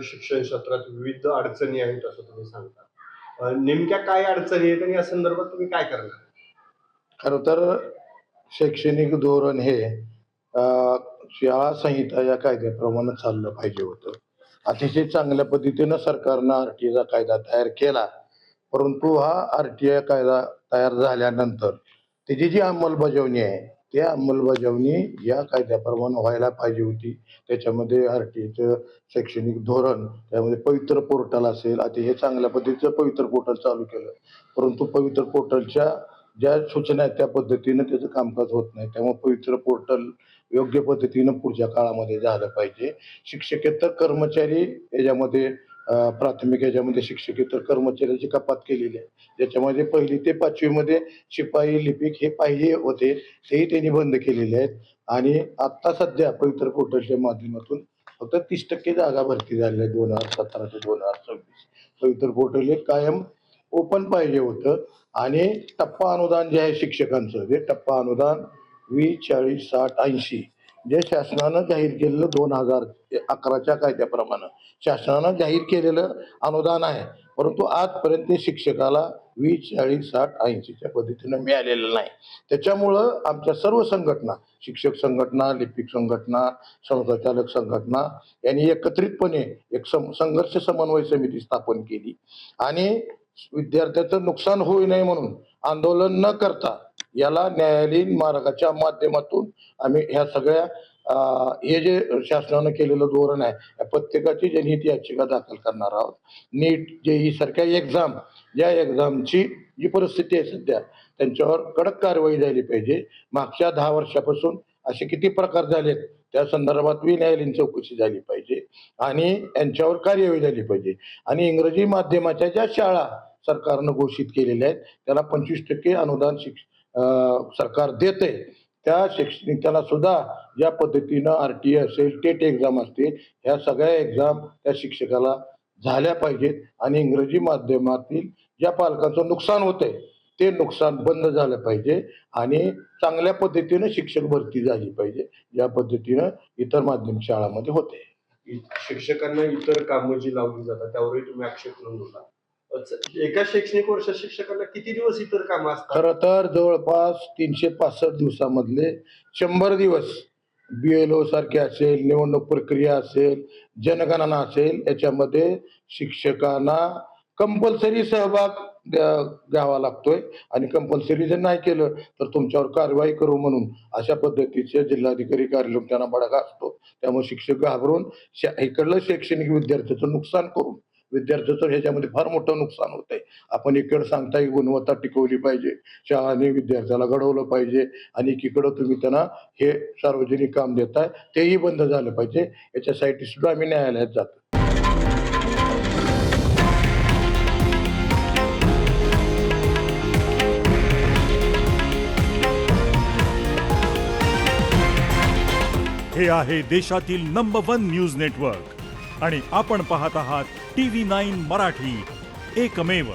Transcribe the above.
शिक्षण क्षेत्रात विविध अडचणी आहेत असं तुम्ही सांगता. नेमक्या काय अडचणी आहेत आणि या संदर्भात तुम्ही काय करणार? खरं तर शैक्षणिक धोरण हे शाळा संहिता या कायद्याप्रमाणे चाललं पाहिजे होतं. अतिशय चांगल्या पद्धतीनं सरकारनं RTI कायदा तयार केला, परंतु हा RTI कायदा तयार झाल्यानंतर त्याची जी अंमलबजावणी आहे, ती अंमलबजावणी या कायद्याप्रमाणे व्हायला पाहिजे होती. त्याच्यामध्ये RTIचं शैक्षणिक धोरण, त्यामध्ये पवित्र पोर्टल असेल, अतिशय चांगल्या पद्धतीचं पवित्र पोर्टल चालू केलं. परंतु पवित्र पोर्टलच्या ज्या सूचना आहेत त्या पद्धतीनं त्याचं कामकाज होत नाही. त्यामुळे पवित्र पोर्टल योग्य पद्धतीनं पुढच्या काळामध्ये झालं पाहिजे. शिक्षकेतर कर्मचारी याच्यामध्ये प्राथमिक याच्यामध्ये शिक्षकेतर कर्मचाऱ्याची कपात केलेली आहे. ज्याच्यामध्ये 1ली ते 5वी मध्ये शिपाई, लिपिक हे पाहिजे होते, तेही त्यांनी बंद केलेले आहेत. आणि आत्ता सध्या पवित्र पोर्टलच्या माध्यमातून फक्त 30% जागा भरती झालेल्या 2017 ते 2026. पवित्र पोर्टल हे कायम ओपन पाहिजे होतं. आणि टप्पा अनुदान जे आहे शिक्षकांचं, जे टप्पा अनुदान 20, 40, 60, 80 जे शासनानं जाहीर केलेलं 2011च्या कायद्याप्रमाणे शासनानं जाहीर केलेलं अनुदान आहे, परंतु आजपर्यंत ते शिक्षकाला 20, 40, 60, 80च्या पद्धतीनं मिळालेलं नाही. त्याच्यामुळं आमच्या सर्व संघटना, शिक्षक संघटना, लिपिक संघटना, संचालक संघटना यांनी एकत्रितपणे एक संघर्ष समन्वय समिती स्थापन केली आणि विद्यार्थ्याचं नुकसान होऊ नये म्हणून आंदोलन न करता याला न्यायालयीन मार्गाच्या माध्यमातून आम्ही ह्या सगळ्या हे जे शासनानं केलेलं धोरण आहे या प्रत्येकाची जनहित याचिका दाखल करणार आहोत. नीट, JEE सारख्या एक्झाम, ज्या एक्झामची जी परिस्थिती आहे सध्या, त्यांच्यावर कडक कारवाई झाली पाहिजे. मागच्या 10 वर्षापासून असे किती प्रकार झालेत त्या संदर्भात न्यायालयीन चौकशी झाली पाहिजे आणि यांच्यावर कार्यवाही झाली पाहिजे. आणि इंग्रजी माध्यमाच्या ज्या शाळा सरकारनं घोषित केलेल्या आहेत त्याला 25% अनुदान सरकार देते. त्या शैक्षणिकाला सुद्धा ज्या पद्धतीनं RTI असेल, टेट एक्झाम असतील, ह्या सगळ्या एक्झाम त्या शिक्षकाला झाल्या पाहिजेत. आणि इंग्रजी माध्यमातील ज्या पालकांचं नुकसान होतंय ते नुकसान बंद झालं पाहिजे आणि चांगल्या पद्धतीनं शिक्षक भरती झाली पाहिजे, ज्या पद्धतीनं इतर माध्यमिक शाळांमध्ये होते. शिक्षकांना इतर कामं जी लावली जातात त्यावरही तुम्ही आक्षेप नोंदवला. एका शैक्षणिक वर्षात शिक्षकांना किती दिवस इतर कामं असतात? खरं तर जवळपास 365 दिवसामधले 100 दिवस BLO सारखे असेल, निवडणूक प्रक्रिया असेल, जनगणना असेल, याच्यामध्ये शिक्षकांना कंपल्सरी सहभाग घ्यावा लागतोय. आणि कंपल्सरी जर नाही केलं तर तुमच्यावर कारवाई करू म्हणून अशा पद्धतीचे जिल्हाधिकारी कार्यालय त्यांना बडगा असतो. त्यामुळे शिक्षक घाबरून इकडलं शैक्षणिक विद्यार्थ्याचं नुकसान करून विद्यार्थ्याचं ह्याच्यामध्ये फार मोठं नुकसान होतंय. आपण एकीकडे सांगताय गुणवत्ता टिकवली पाहिजे, शाळांनी विद्यार्थ्याला घडवलं पाहिजे, आणि एकीकडं तुम्ही त्यांना हे सार्वजनिक काम देताय तेही बंद झालं पाहिजे. याच्यासाठी सुद्धा आम्ही न्यायालयात जातो. हे आहे देशातील नंबर 1 न्यूज नेटवर्क आणि आपण पाहत आहात TV9 मराठी, एकमेव.